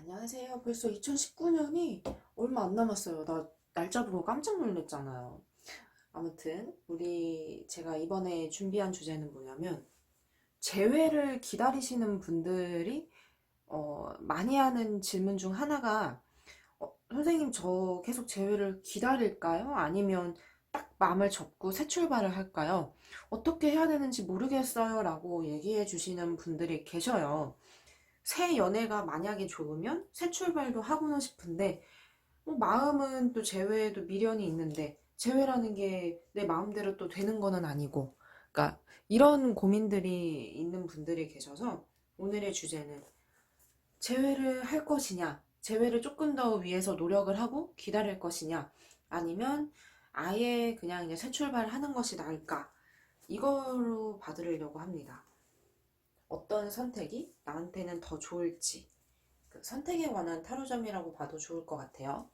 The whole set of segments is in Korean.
안녕하세요. 벌써 2019년이 얼마 안 남았어요. 나 날짜 보고 깜짝 놀랐잖아요. 아무튼 제가 이번에 준비한 주제는 뭐냐면 재회를 기다리시는 분들이 많이 하는 질문 중 하나가 선생님 저 계속 재회를 기다릴까요? 아니면 딱 마음을 접고 새 출발을 할까요? 어떻게 해야 되는지 모르겠어요 라고 얘기해 주시는 분들이 계셔요. 새 연애가 만약에 좋으면 새 출발도 하고는 싶은데 마음은 또 재회에도 미련이 있는데 재회라는 게 내 마음대로 또 되는 거는 아니고 그러니까 이런 고민들이 있는 분들이 계셔서 오늘의 주제는 재회를 할 것이냐 재회를 조금 더 위해서 노력을 하고 기다릴 것이냐 아니면 아예 그냥 이제 새 출발하는 것이 나을까 이걸로 봐드리려고 합니다. 어떤 선택이 나한테는 더 좋을지 그 선택에 관한 타로점이라고 봐도 좋을 것 같아요.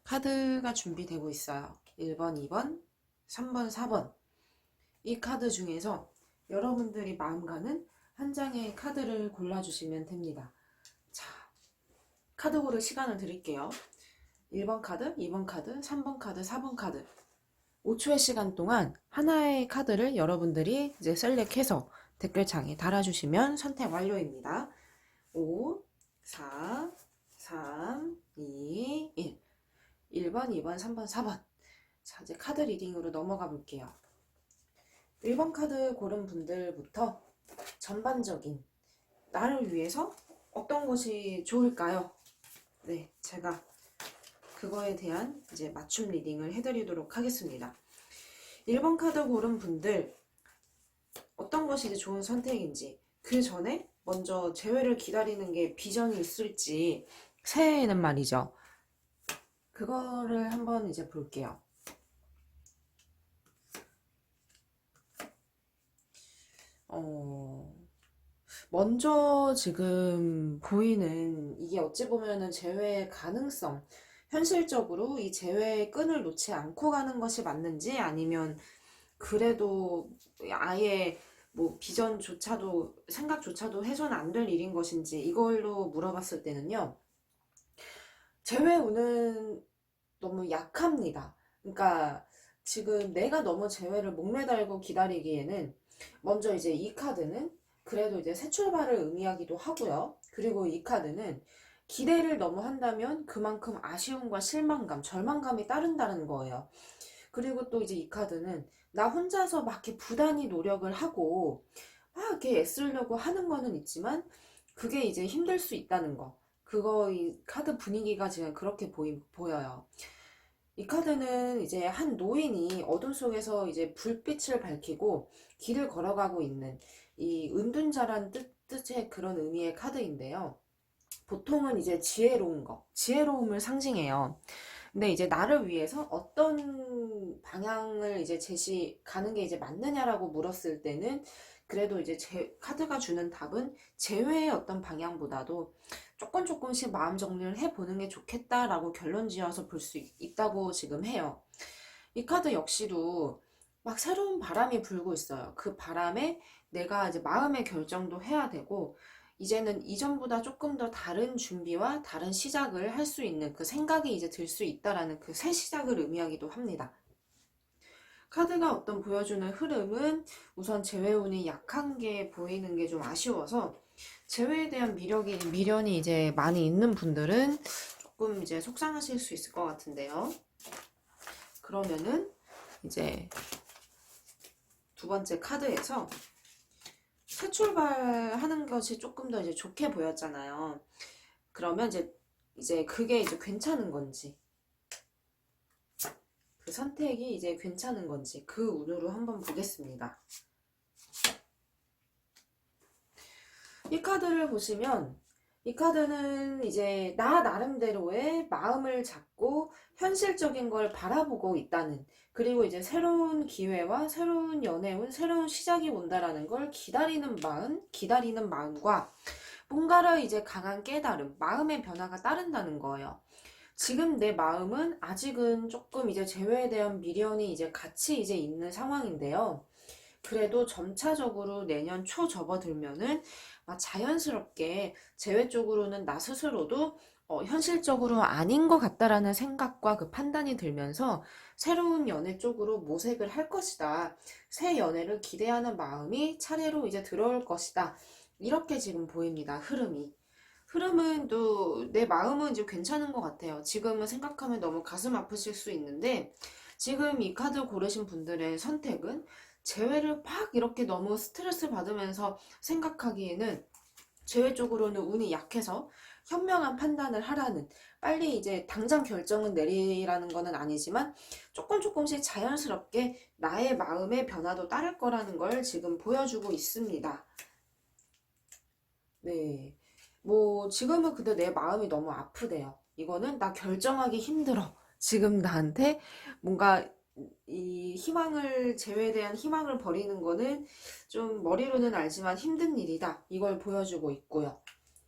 카드가 준비되고 있어요. 1번, 2번, 3번, 4번. 이 카드 중에서 여러분들이 마음 가는 한 장의 카드를 골라주시면 됩니다. 자, 카드 고를 시간을 드릴게요. 1번 카드, 2번 카드, 3번 카드, 4번 카드. 5초의 시간 동안 하나의 카드를 여러분들이 이제 셀렉해서 댓글창에 달아주시면 선택 완료입니다. 5, 4, 3, 2, 1. 1번, 2번, 3번, 4번. 자, 이제 카드 리딩으로 넘어가 볼게요. 1번 카드 고른 분들부터 전반적인 나를 위해서 어떤 것이 좋을까요? 네, 제가 그거에 대한 이제 맞춤 리딩을 해드리도록 하겠습니다. 1번 카드 고른 분들 어떤 것이 이제 좋은 선택인지 그 전에 먼저 재회를 기다리는 게 비전이 있을지 새해에는 말이죠. 그거를 한번 이제 볼게요. 먼저 지금 보이는 이게 어찌 보면은 재회의 가능성, 현실적으로 이 재회의 끈을 놓지 않고 가는 것이 맞는지 아니면 그래도 아예 뭐 비전조차도 생각조차도 해서는 안 될 일인 것인지 이걸로 물어봤을 때는요. 재회운은 너무 약합니다. 그러니까 지금 내가 너무 재회를 목매달고 기다리기에는 먼저 이제 이 카드는 그래도 이제 새 출발을 의미하기도 하고요. 그리고 이 카드는 기대를 너무 한다면 그만큼 아쉬움과 실망감, 절망감이 따른다는 거예요. 그리고 또 이제 이 카드는 나 혼자서 막 이렇게 부단히 노력을 하고 막 이렇게 애쓰려고 하는 거는 있지만 그게 이제 힘들 수 있다는 거. 그거 이 카드 분위기가 지금 그렇게 보여요. 이 카드는 이제 한 노인이 어둠 속에서 이제 불빛을 밝히고 길을 걸어가고 있는 이 은둔자란 뜻의 그런 의미의 카드인데요. 보통은 이제 지혜로운 거, 지혜로움을 상징해요. 근데 이제 나를 위해서 어떤 방향을 이제 가는 게 이제 맞느냐라고 물었을 때는 그래도 이제 카드가 주는 답은 제외의 어떤 방향보다도 조금씩 마음 정리를 해보는 게 좋겠다라고 결론 지어서 볼 수 있다고 지금 해요. 이 카드 역시도 막 새로운 바람이 불고 있어요. 그 바람에 내가 이제 마음의 결정도 해야 되고 이제는 이전보다 조금 더 다른 준비와 다른 시작을 할 수 있는 그 생각이 이제 들 수 있다라는 그 새 시작을 의미하기도 합니다. 카드가 어떤 보여주는 흐름은 우선 재회운이 약한 게 보이는 게 좀 아쉬워서 재회에 대한 미련이 이제 많이 있는 분들은 조금 이제 속상하실 수 있을 것 같은데요. 그러면은 이제 두 번째 카드에서 새 출발하는 것이 조금 더 이제 좋게 보였잖아요. 그러면 이제 그게 이제 괜찮은 건지, 그 선택이 이제 괜찮은 건지, 그 운으로 한번 보겠습니다. 이 카드를 보시면, 이 카드는 이제 나 나름대로의 마음을 잡고 현실적인 걸 바라보고 있다는, 그리고 이제 새로운 기회와 새로운 연애운, 새로운 시작이 온다라는 걸 기다리는 마음과 뭔가를 이제 강한 깨달음, 마음의 변화가 따른다는 거예요. 지금 내 마음은 아직은 조금 이제 재회에 대한 미련이 이제 같이 이제 있는 상황인데요. 그래도 점차적으로 내년 초 접어들면은 자연스럽게 재회 쪽으로는 나 스스로도 현실적으로 아닌 것 같다라는 생각과 그 판단이 들면서 새로운 연애 쪽으로 모색을 할 것이다. 새 연애를 기대하는 마음이 차례로 이제 들어올 것이다. 이렇게 지금 보입니다. 흐름이. 흐름은 또 내 마음은 이제 괜찮은 것 같아요. 지금은 생각하면 너무 가슴 아프실 수 있는데 지금 이 카드 고르신 분들의 선택은 재회를 막 이렇게 너무 스트레스 받으면서 생각하기에는 재회 쪽으로는 운이 약해서 현명한 판단을 하라는, 빨리 이제 당장 결정은 내리라는 거는 아니지만 조금 조금씩 자연스럽게 나의 마음의 변화도 따를 거라는 걸 지금 보여주고 있습니다. 네. 뭐 지금은 근데 내 마음이 너무 아프대요. 이거는 나 결정하기 힘들어. 지금 나한테 뭔가 이 희망을, 재회에 대한 희망을 버리는 거는 좀 머리로는 알지만 힘든 일이다. 이걸 보여주고 있고요.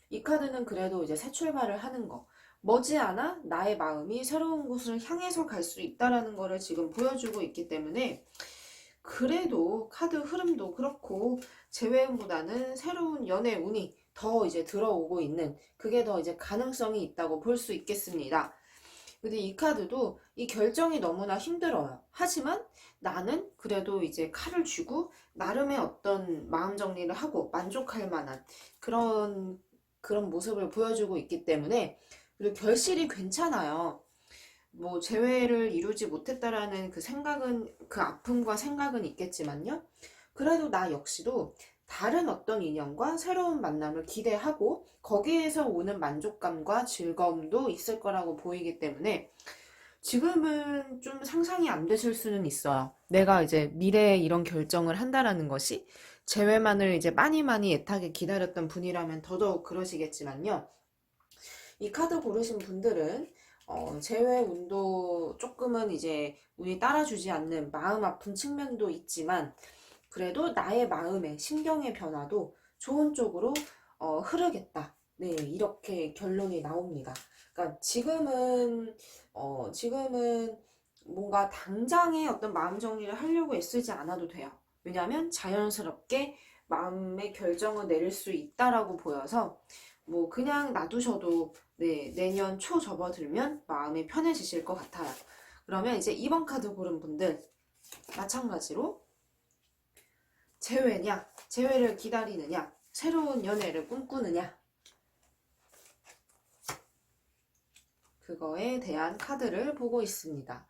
이 카드는 그래도 이제 새 출발을 하는 거. 머지않아 나의 마음이 새로운 곳을 향해서 갈 수 있다라는 거를 지금 보여주고 있기 때문에 그래도 카드 흐름도 그렇고 재회운보다는 새로운 연애 운이 더 이제 들어오고 있는, 그게 더 이제 가능성이 있다고 볼 수 있겠습니다. 근데 이 카드도 이 결정이 너무나 힘들어요. 하지만 나는 그래도 이제 칼을 쥐고 나름의 어떤 마음 정리를 하고 만족할 만한 그런 모습을 보여주고 있기 때문에, 그리고 결실이 괜찮아요. 뭐 재회를 이루지 못했다라는 그 생각은, 그 아픔과 생각은 있겠지만요. 그래도 나 역시도 다른 어떤 인연과 새로운 만남을 기대하고 거기에서 오는 만족감과 즐거움도 있을 거라고 보이기 때문에 지금은 좀 상상이 안 되실 수는 있어요. 내가 이제 미래에 이런 결정을 한다라는 것이, 재회만을 이제 많이 많이 애타게 기다렸던 분이라면 더더욱 그러시겠지만요. 이 카드 고르신 분들은 재회 운도 조금은 이제 운이 따라주지 않는 마음 아픈 측면도 있지만 그래도 나의 마음의 신경의 변화도 좋은 쪽으로 흐르겠다. 네, 이렇게 결론이 나옵니다. 그러니까 지금은 뭔가 당장의 어떤 마음 정리를 하려고 애쓰지 않아도 돼요. 왜냐하면 자연스럽게 마음의 결정을 내릴 수 있다라고 보여서 뭐 그냥 놔두셔도, 네, 내년 초 접어들면 마음이 편해지실 것 같아요. 그러면 이제 2번 카드 고른 분들 마찬가지로 재회냐, 재회를 기다리느냐, 새로운 연애를 꿈꾸느냐, 그거에 대한 카드를 보고 있습니다.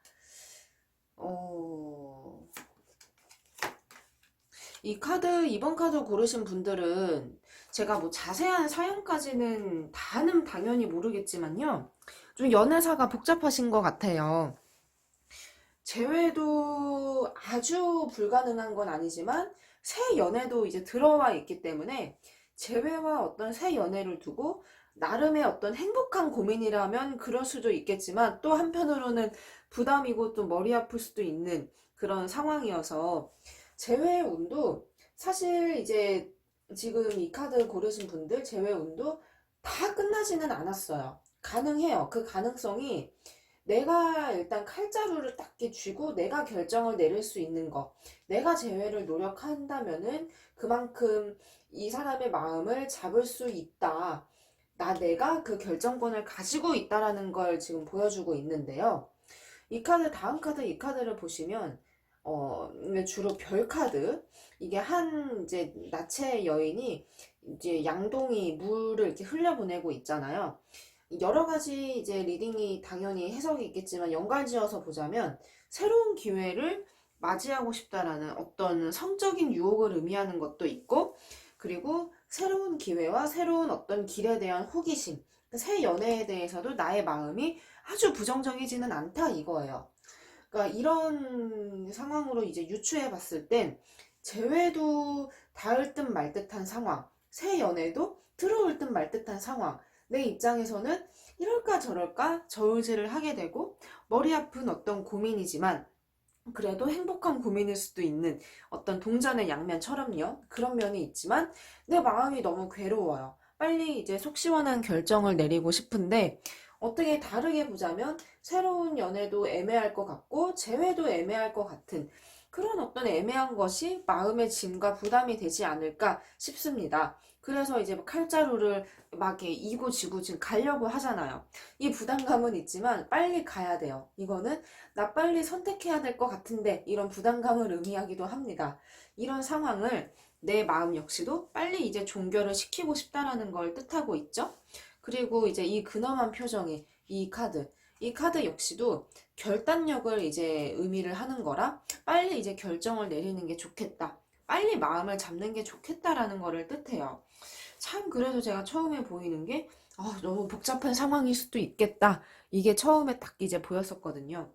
이 카드, 2번 카드 고르신 분들은 제가 뭐 자세한 사연까지는 다는 당연히 모르겠지만요. 좀 연애사가 복잡하신 것 같아요. 재회도 아주 불가능한 건 아니지만 새 연애도 이제 들어와 있기 때문에 재회와 어떤 새 연애를 두고 나름의 어떤 행복한 고민이라면 그럴 수도 있겠지만 또 한편으로는 부담이고 또 머리 아플 수도 있는 그런 상황이어서 재회 운도 사실 이제 지금 이 카드 고르신 분들 재회 운도 다 끝나지는 않았어요. 가능해요. 그 가능성이, 내가 일단 칼자루를 딱 쥐고 내가 결정을 내릴 수 있는 거, 내가 재회를 노력한다면은 그만큼 이 사람의 마음을 잡을 수 있다. 내가 그 결정권을 가지고 있다라는 걸 지금 보여주고 있는데요. 이 카드, 다음 카드, 이 카드를 보시면 주로 별 카드, 이게 한 이제 나체 여인이 이제 양동이 물을 이렇게 흘려보내고 있잖아요. 여러 가지 이제 리딩이 당연히 해석이 있겠지만 연관지어서 보자면 새로운 기회를 맞이하고 싶다라는 어떤 성적인 유혹을 의미하는 것도 있고, 그리고 새로운 기회와 새로운 어떤 길에 대한 호기심, 새 연애에 대해서도 나의 마음이 아주 부정적이지는 않다 이거예요. 그러니까 이런 상황으로 이제 유추해 봤을 땐 재회도 닿을 듯 말 듯한 상황, 새 연애도 들어올 듯 말 듯한 상황, 내 입장에서는 이럴까 저럴까 저울질을 하게 되고 머리 아픈 어떤 고민이지만 그래도 행복한 고민일 수도 있는 어떤 동전의 양면처럼요. 그런 면이 있지만 내 마음이 너무 괴로워요. 빨리 이제 속 시원한 결정을 내리고 싶은데 어떻게 다르게 보자면 새로운 연애도 애매할 것 같고 재회도 애매할 것 같은 그런 어떤 애매한 것이 마음의 짐과 부담이 되지 않을까 싶습니다. 그래서 이제 뭐 칼자루를 막 이렇게 이고 지고 지금 가려고 하잖아요. 이 부담감은 있지만 빨리 가야 돼요. 이거는 나 빨리 선택해야 될 것 같은데 이런 부담감을 의미하기도 합니다. 이런 상황을 내 마음 역시도 빨리 이제 종결을 시키고 싶다라는 걸 뜻하고 있죠. 그리고 이제 이 근엄한 표정의 이 카드 역시도 결단력을 이제 의미를 하는 거라 빨리 이제 결정을 내리는 게 좋겠다. 빨리 마음을 잡는 게 좋겠다라는 거를 뜻해요. 참 그래서 제가 처음에 보이는 게 너무 복잡한 상황일 수도 있겠다. 이게 처음에 딱 이제 보였었거든요.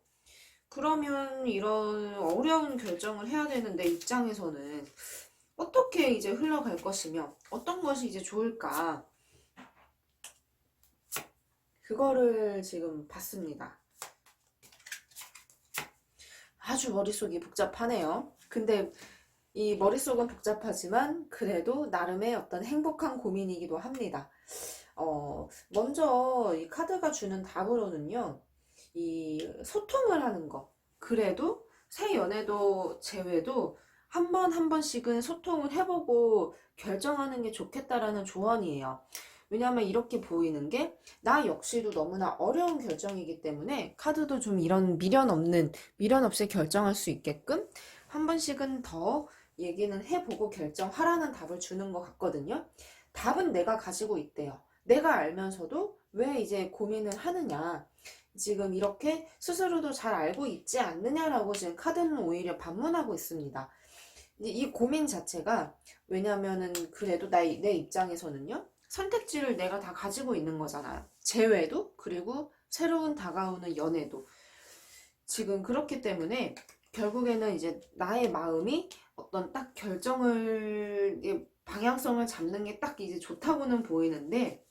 그러면 이런 어려운 결정을 해야 되는데 입장에서는 어떻게 이제 흘러갈 것이며 어떤 것이 이제 좋을까? 그거를 지금 봤습니다. 아주 머릿속이 복잡하네요. 근데 이 머릿속은 복잡하지만 그래도 나름의 어떤 행복한 고민이기도 합니다. 먼저 이 카드가 주는 답으로는요, 이 소통을 하는 거. 그래도 새 연애도 제외도 한 번 한 번씩은 소통을 해보고 결정하는 게 좋겠다라는 조언이에요. 왜냐하면 이렇게 보이는 게 나 역시도 너무나 어려운 결정이기 때문에 카드도 좀 이런 미련 없이 결정할 수 있게끔 한 번씩은 더 얘기는 해보고 결정하라는 답을 주는 것 같거든요. 답은 내가 가지고 있대요. 내가 알면서도 왜 이제 고민을 하느냐. 지금 이렇게 스스로도 잘 알고 있지 않느냐라고 지금 카드는 오히려 반문하고 있습니다. 이 고민 자체가 왜냐면은 그래도 내 입장에서는요. 선택지를 내가 다 가지고 있는 거잖아요. 재회도 그리고 새로운 다가오는 연애도. 지금 그렇기 때문에 결국에는 이제 나의 마음이 어떤 딱 결정을 방향성을 잡는 게 딱 이제 좋다고는 보이는데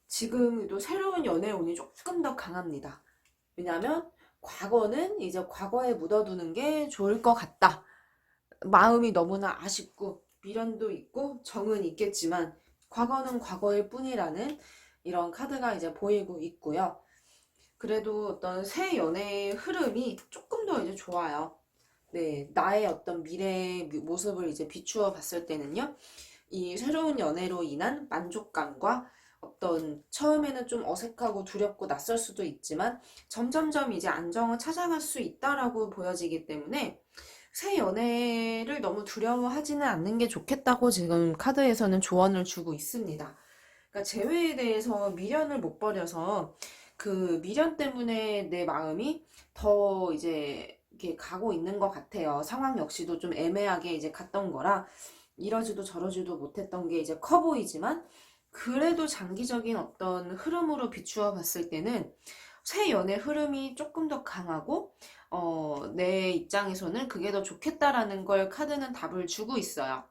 지금도 새로운 연애의 운이 조금 더 강합니다. 왜냐면 과거는 이제 과거에 묻어두는 게 좋을 것 같다. 마음이 너무나 아쉽고 미련도 있고 정은 있겠지만 과거는 과거일 뿐이라는 이런 카드가 이제 보이고 있고요. 그래도 어떤 새 연애의 흐름이 조금 더 이제 좋아요. 네, 나의 어떤 미래의 모습을 이제 비추어 봤을 때는요. 이 새로운 연애로 인한 만족감과 어떤 처음에는 좀 어색하고 두렵고 낯설 수도 있지만 점점점 이제 안정을 찾아갈 수 있다라고 보여지기 때문에 새 연애를 너무 두려워하지는 않는 게 좋겠다고 지금 카드에서는 조언을 주고 있습니다. 그러니까 재회에 대해서 미련을 못 버려서 그 미련 때문에 내 마음이 더 이제 이렇게 가고 있는 것 같아요. 상황 역시도 좀 애매하게 이제 갔던 거라 이러지도 저러지도 못했던 게 이제 커 보이지만 그래도 장기적인 어떤 흐름으로 비추어 봤을 때는 새 연애 흐름이 조금 더 강하고 내 입장에서는 그게 더 좋겠다라는 걸 카드는 답을 주고 있어요.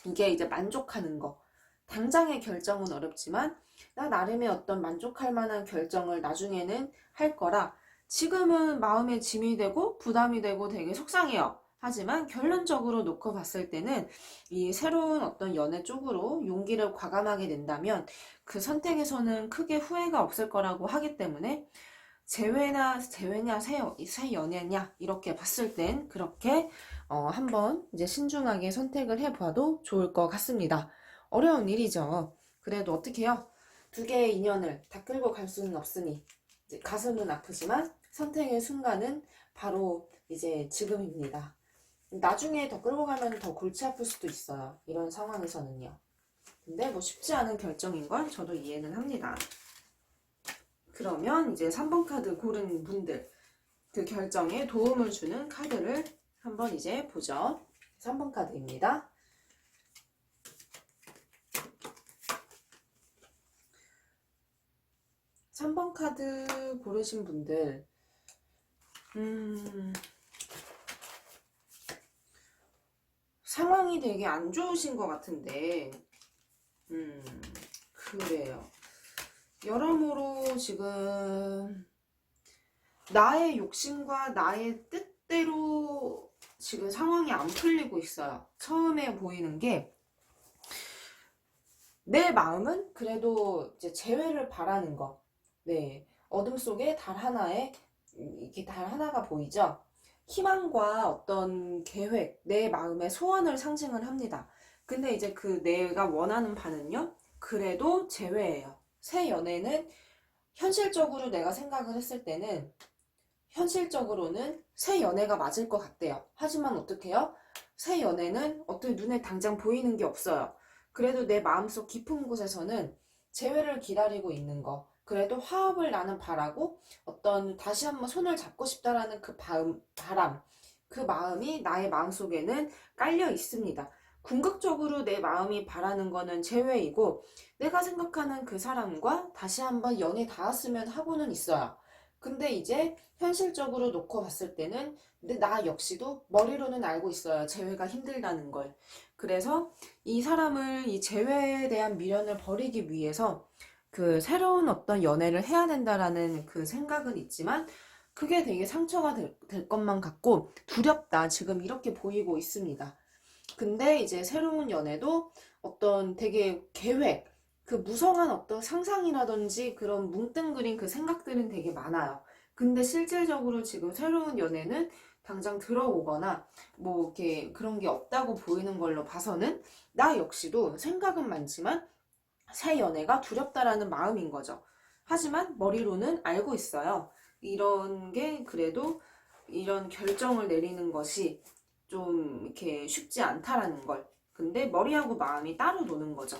이게 이제 만족하는 거. 당장의 결정은 어렵지만 나 나름의 어떤 만족할 만한 결정을 나중에는 할 거라 지금은 마음에 짐이 되고 부담이 되고 되게 속상해요. 하지만 결론적으로 놓고 봤을 때는 이 새로운 어떤 연애 쪽으로 용기를 과감하게 낸다면 그 선택에서는 크게 후회가 없을 거라고 하기 때문에 재회냐 새 연애냐 이렇게 봤을 땐 그렇게 한번 이제 신중하게 선택을 해봐도 좋을 것 같습니다. 어려운 일이죠. 그래도 어떻게 해요? 두 개의 인연을 다 끌고 갈 수는 없으니 이제 가슴은 아프지만 선택의 순간은 바로 이제 지금입니다. 나중에 더 끌고 가면 더 골치 아플 수도 있어요. 이런 상황에서는요. 근데 뭐 쉽지 않은 결정인 건 저도 이해는 합니다. 그러면 이제 3번 카드 고른 분들 그 결정에 도움을 주는 카드를 한번 이제 보죠. 3번 카드입니다. 3번 카드 고르신 분들 상황이 되게 안 좋으신 것 같은데 그래요. 여러모로 지금 나의 욕심과 나의 뜻대로 지금 상황이 안 풀리고 있어요. 처음에 보이는 게 내 마음은 그래도 이제 재회를 바라는 거. 네. 어둠 속에 달 하나에 이렇게 달 하나가 보이죠? 희망과 어떤 계획, 내 마음의 소원을 상징을 합니다. 근데 이제 그 내가 원하는 바는요, 그래도 제외예요. 새 연애는 현실적으로 내가 생각을 했을 때는 현실적으로는 새 연애가 맞을 것 같대요. 하지만 어떡해요? 새 연애는 어떻게 눈에 당장 보이는 게 없어요. 그래도 내 마음속 깊은 곳에서는 재회를 기다리고 있는 거. 그래도 화합을 나는 바라고 어떤 다시 한번 손을 잡고 싶다라는 그 바람, 그 마음이 나의 마음속에는 깔려 있습니다. 궁극적으로 내 마음이 바라는 거는 재회이고 내가 생각하는 그 사람과 다시 한번 연이 닿았으면 하고는 있어요. 근데 이제 현실적으로 놓고 봤을 때는 근데 나 역시도 머리로는 알고 있어요. 재회가 힘들다는 걸. 그래서 이 사람을 이 재회에 대한 미련을 버리기 위해서 그 새로운 어떤 연애를 해야 된다라는 그 생각은 있지만 그게 되게 상처가 될 것만 같고 두렵다. 지금 이렇게 보이고 있습니다. 근데 이제 새로운 연애도 어떤 되게 계획, 그 무성한 어떤 상상이라든지 그런 뭉뚱그린 그 생각들은 되게 많아요. 근데 실질적으로 지금 새로운 연애는 당장 들어오거나 뭐 이렇게 그런 게 없다고 보이는 걸로 봐서는 나 역시도 생각은 많지만 새 연애가 두렵다라는 마음인 거죠. 하지만 머리로는 알고 있어요. 이런 게 그래도 이런 결정을 내리는 것이 좀 이렇게 쉽지 않다라는 걸. 근데 머리하고 마음이 따로 노는 거죠.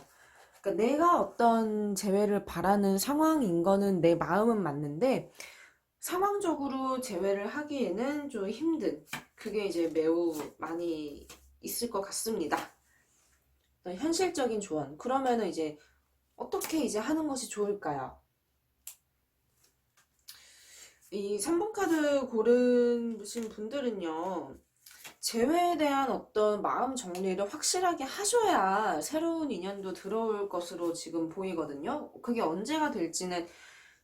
그러니까 내가 어떤 재회를 바라는 상황인 거는 내 마음은 맞는데 상황적으로 재회를 하기에는 좀 힘든 그게 이제 매우 많이 있을 것 같습니다. 현실적인 조언. 그러면은 이제 어떻게 이제 하는 것이 좋을까요? 이 3번 카드 고르신 분들은요, 재회에 대한 어떤 마음 정리를 확실하게 하셔야 새로운 인연도 들어올 것으로 지금 보이거든요. 그게 언제가 될지는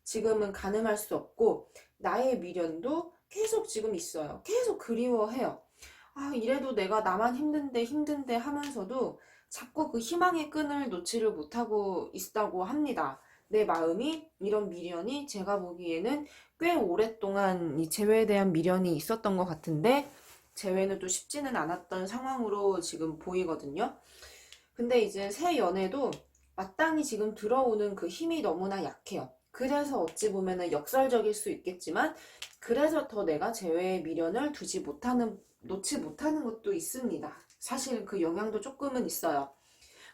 지금은 가늠할 수 없고, 나의 미련도 계속 지금 있어요. 계속 그리워해요. 아, 이래도 내가 나만 힘든데 하면서도 자꾸 그 희망의 끈을 놓지를 못하고 있다고 합니다. 내 마음이 이런 미련이 제가 보기에는 꽤 오랫동안 이 재회에 대한 미련이 있었던 것 같은데 재회는 또 쉽지는 않았던 상황으로 지금 보이거든요. 근데 이제 새 연애도 마땅히 지금 들어오는 그 힘이 너무나 약해요. 그래서 어찌 보면은 역설적일 수 있겠지만 그래서 더 내가 재회의 미련을 놓지 못하는 것도 있습니다. 사실 그 영향도 조금은 있어요.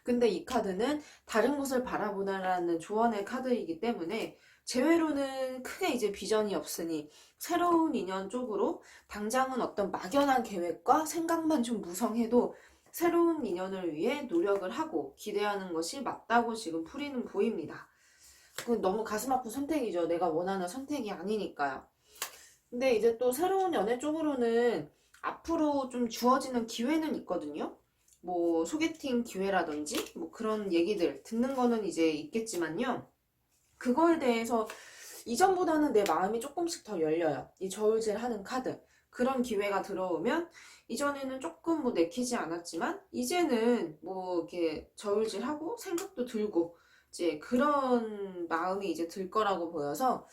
근데 이 카드는 다른 곳을 바라보라는 조언의 카드이기 때문에 재회로는 크게 이제 비전이 없으니 새로운 인연 쪽으로 당장은 어떤 막연한 계획과 생각만 좀 무성해도 새로운 인연을 위해 노력을 하고 기대하는 것이 맞다고 지금 풀이는 보입니다. 그건 너무 가슴 아픈 선택이죠. 내가 원하는 선택이 아니니까요. 근데 이제 또 새로운 연애 쪽으로는 앞으로 좀 주어지는 기회는 있거든요. 뭐 소개팅 기회라든지 뭐 그런 얘기들 듣는 거는 이제 있겠지만요. 그거에 대해서 이전보다는 내 마음이 조금씩 더 열려요. 이 저울질 하는 카드. 그런 기회가 들어오면 이전에는 조금 뭐 내키지 않았지만 이제는 뭐 이렇게 저울질하고 생각도 들고 이제 그런 마음이 이제 들 거라고 보여서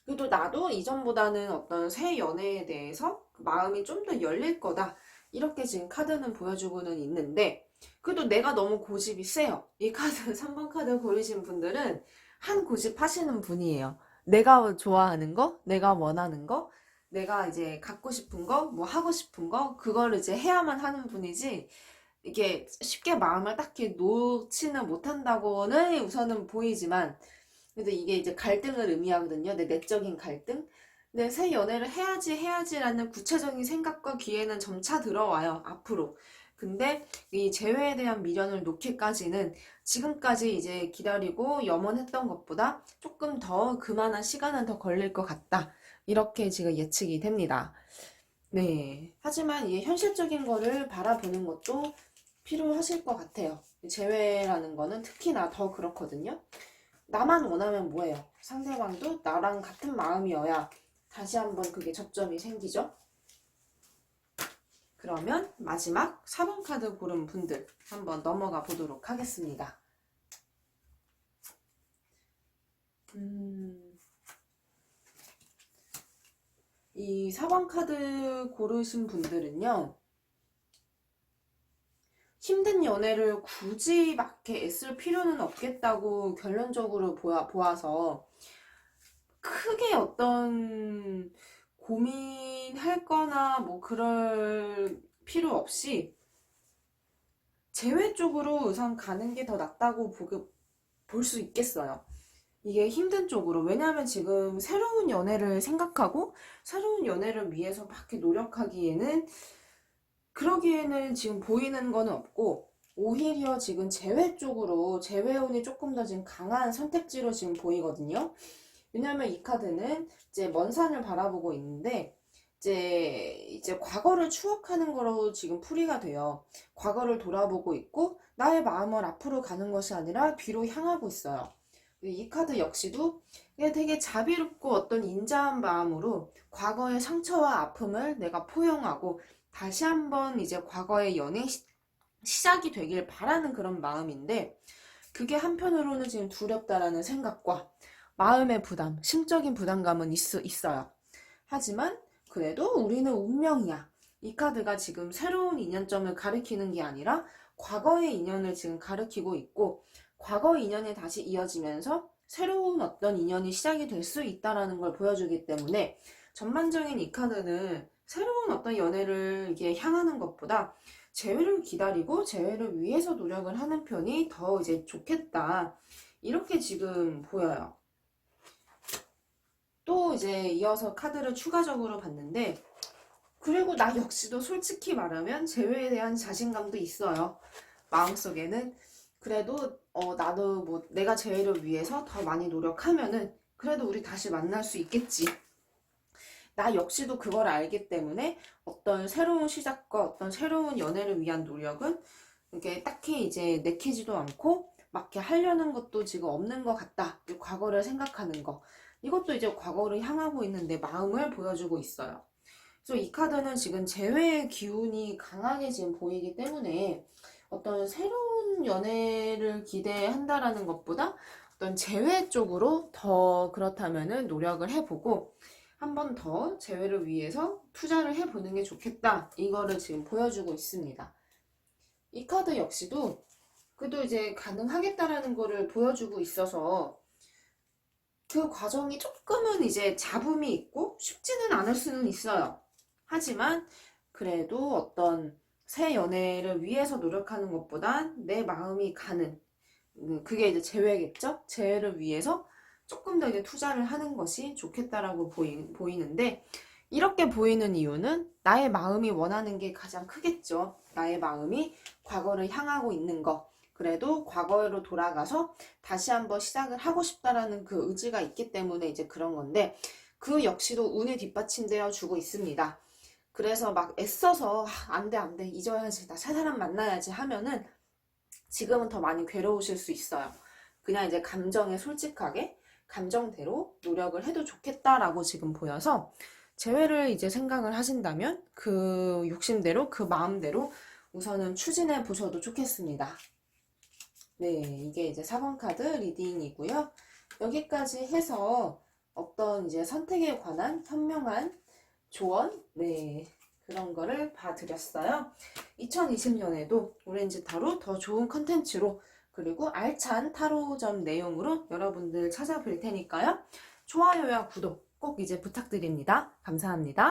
그래도 나도 이전보다는 어떤 새 연애에 대해서 마음이 좀 더 열릴 거다. 이렇게 지금 카드는 보여주고는 있는데, 그래도 내가 너무 고집이 세요. 이 카드, 3번 카드 고르신 분들은 한 고집 하시는 분이에요. 내가 좋아하는 거, 내가 원하는 거, 내가 이제 갖고 싶은 거, 뭐 하고 싶은 거, 그걸 이제 해야만 하는 분이지, 이게 쉽게 마음을 딱히 놓지는 못한다고는 우선은 보이지만, 근데 이게 이제 갈등을 의미하거든요. 내 내적인 갈등. 근데 새 연애를 해야지라는 구체적인 생각과 기회는 점차 들어와요. 앞으로. 근데 이 재회에 대한 미련을 놓기까지는 지금까지 이제 기다리고 염원했던 것보다 조금 더 그만한 시간은 더 걸릴 것 같다. 이렇게 지금 예측이 됩니다. 네. 하지만 이 현실적인 거를 바라보는 것도 필요하실 것 같아요. 재회라는 거는 특히나 더 그렇거든요. 나만 원하면 뭐예요? 상대방도 나랑 같은 마음이어야 다시 한번 그게 접점이 생기죠? 그러면 마지막 4번 카드 고른 분들 한번 넘어가 보도록 하겠습니다. 이 이 4번 카드 고르신 분들은요, 힘든 연애를 굳이 막 이렇게 애쓸 필요는 없겠다고 결론적으로 보아서 크게 어떤 고민할 거나 뭐 그럴 필요 없이 재회 쪽으로 우선 가는 게 더 낫다고 볼 수 있겠어요. 이게 힘든 쪽으로. 왜냐하면 지금 새로운 연애를 생각하고 새로운 연애를 위해서 막 이렇게 노력하기에는, 그러기에는 지금 보이는 거는 없고, 오히려 지금 재회 쪽으로, 재회운이 조금 더 지금 강한 선택지로 지금 보이거든요. 왜냐면 이 카드는 이제 먼 산을 바라보고 있는데, 이제 과거를 추억하는 거로 지금 풀이가 돼요. 과거를 돌아보고 있고, 나의 마음을 앞으로 가는 것이 아니라 뒤로 향하고 있어요. 이 카드 역시도 그냥 되게 자비롭고 어떤 인자한 마음으로 과거의 상처와 아픔을 내가 포용하고 다시 한번 이제 과거의 연애 시작이 되길 바라는 그런 마음인데, 그게 한편으로는 지금 두렵다라는 생각과 마음의 부담, 심적인 부담감은 있어요. 하지만 그래도 우리는 운명이야. 이 카드가 지금 새로운 인연점을 가리키는 게 아니라 과거의 인연을 지금 가리키고 있고, 과거 인연이 다시 이어지면서 새로운 어떤 인연이 시작이 될 수 있다라는 걸 보여주기 때문에, 전반적인 이 카드는 새로운 어떤 연애를 이게 향하는 것보다 재회를 기다리고 재회를 위해서 노력을 하는 편이 더 이제 좋겠다. 이렇게 지금 보여요. 또 이제 이어서 카드를 추가적으로 봤는데, 그리고 나 역시도 솔직히 말하면 재회에 대한 자신감도 있어요. 마음속에는. 그래도 나도 뭐 내가 재회를 위해서 더 많이 노력하면은 그래도 우리 다시 만날 수 있겠지. 나 역시도 그걸 알기 때문에 어떤 새로운 시작과 어떤 새로운 연애를 위한 노력은 이게 딱히 이제 내키지도 않고 막 이렇게 하려는 것도 지금 없는 것 같다. 과거를 생각하는 거. 이것도 이제 과거를 향하고 있는 내 마음을 보여주고 있어요. 그래서 이 카드는 지금 재회의 기운이 강하게 지금 보이기 때문에 어떤 새로운 연애를 기대한다라는 것보다 어떤 재회 쪽으로 더 그렇다면은 노력을 해보고 한 번 더 재회를 위해서 투자를 해보는 게 좋겠다. 이거를 지금 보여주고 있습니다. 이 카드 역시도 그래도 이제 가능하겠다라는 거를 보여주고 있어서 그 과정이 조금은 이제 잡음이 있고 쉽지는 않을 수는 있어요. 하지만 그래도 어떤 새 연애를 위해서 노력하는 것보단 내 마음이 가는, 그게 이제 재회겠죠? 재회를 위해서 조금 더 이제 투자를 하는 것이 좋겠다라고 보이는데, 이렇게 보이는 이유는 나의 마음이 원하는 게 가장 크겠죠. 나의 마음이 과거를 향하고 있는 거. 그래도 과거로 돌아가서 다시 한번 시작을 하고 싶다라는 그 의지가 있기 때문에 이제 그런 건데, 그 역시도 운이 뒷받침되어 주고 있습니다. 그래서 막 애써서 안 돼, 안 돼, 잊어야지, 나 새 사람 만나야지 하면은 지금은 더 많이 괴로우실 수 있어요. 그냥 이제 감정에 솔직하게 감정대로 노력을 해도 좋겠다라고 지금 보여서, 재회를 이제 생각을 하신다면 그 욕심대로 그 마음대로 우선은 추진해 보셔도 좋겠습니다. 네, 이게 이제 4번 카드 리딩이고요. 여기까지 해서 어떤 이제 선택에 관한 현명한 조언, 네, 그런 거를 봐드렸어요. 2020년에도 오렌지 타로 더 좋은 컨텐츠로, 그리고 알찬 타로점 내용으로 여러분들 찾아뵐 테니까요. 좋아요와 구독 꼭 이제 부탁드립니다. 감사합니다.